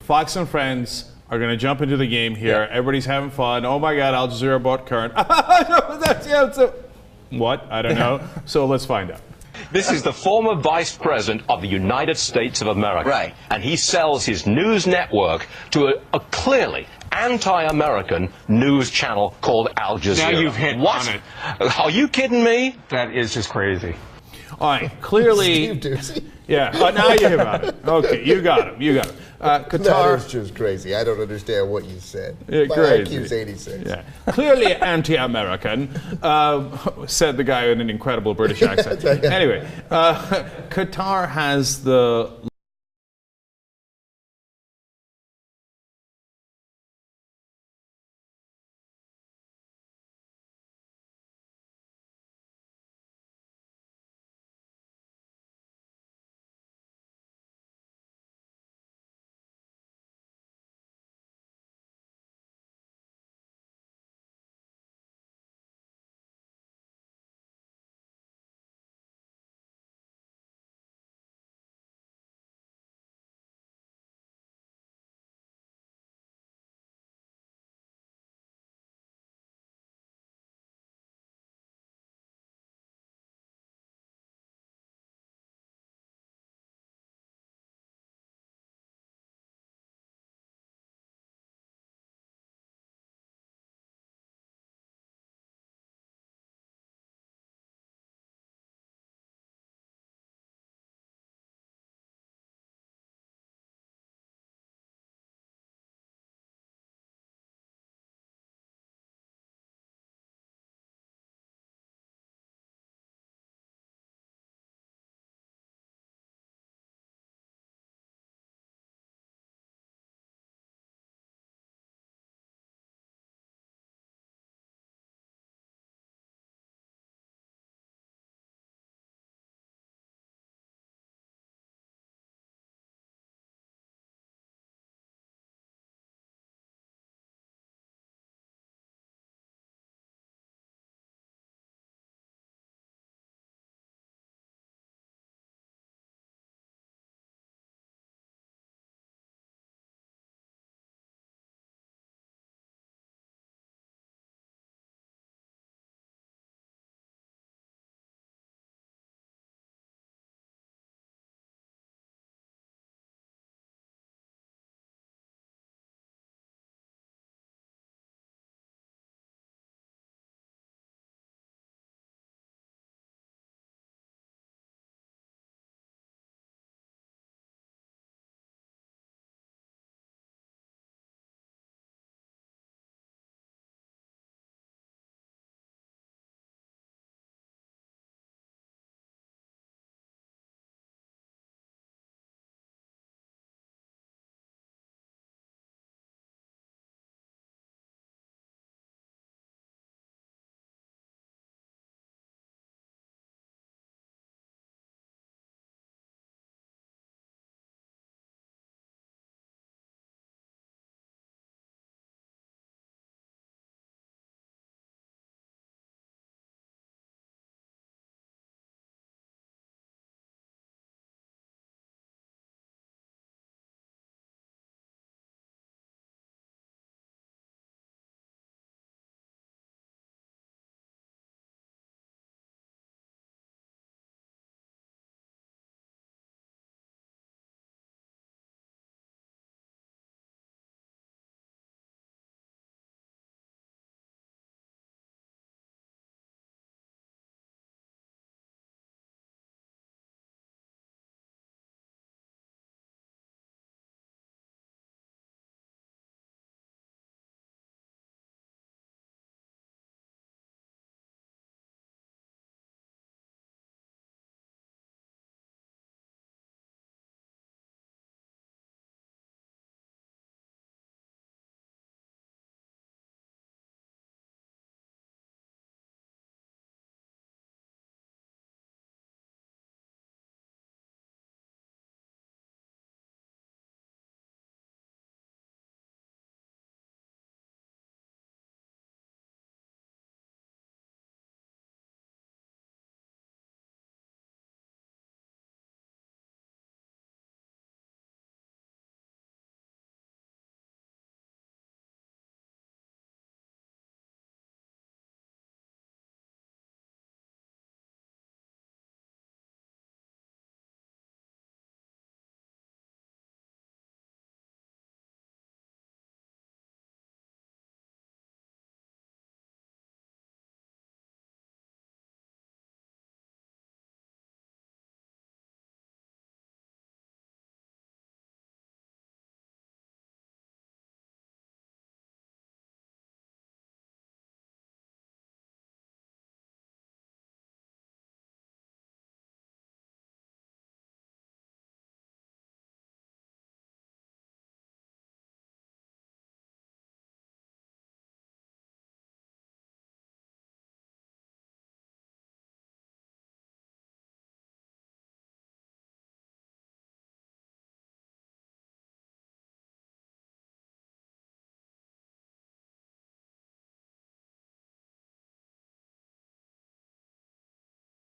Fox and Friends are going to jump into the game here. Yeah. Everybody's having fun. Oh my God, Al Jazeera bought current. What? I don't know. So let's find out. This is the former Vice President of the United States of America. Right. And he sells his news network to a clearly anti-American news channel called Al Jazeera. Now you've hit on it. Are you kidding me? That is just crazy. All right, clearly. Yeah, now you hear about it. Okay, you got him. You got him. Qatar. That is just crazy. I don't understand what you said. Yeah, My crazy. IQ's 86. Yeah. Clearly anti-American, said the guy in an incredible British accent. Anyway, Qatar has the